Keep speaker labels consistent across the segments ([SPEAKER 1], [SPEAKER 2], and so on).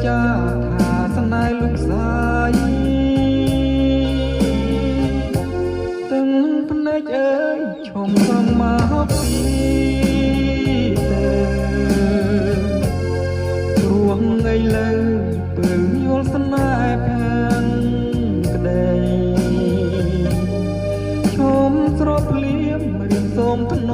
[SPEAKER 1] ចាថាស្នេហ៍លោកស្រីទាំងភ្នែកអើយឈុំសំមកពីទៅព្រោះថ្ងៃលើពើយល់ស្នេហ៍ខាងក្ដីឈុំស្រោបភ្លៀមរៀងសូមថ្ន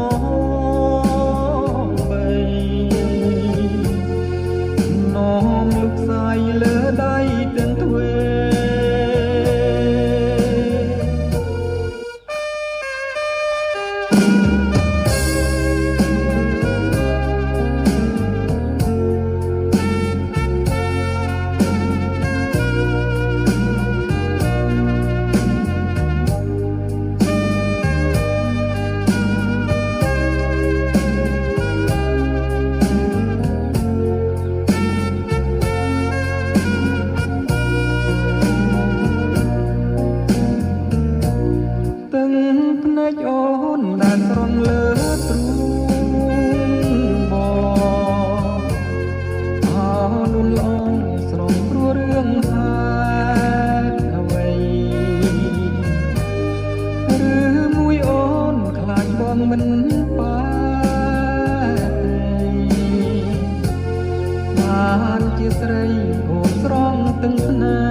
[SPEAKER 1] មលោកស្រីលើដៃទាំងទ្វេអូនដែលស្រងលើទ្រូងបងអនុលងស្រងព្រោះរឿងហេតុអ្វីឬមួយអូនខ្លាចបងមិនបានបានជាស្រីអូនស្រងទាំងស្នេហ៍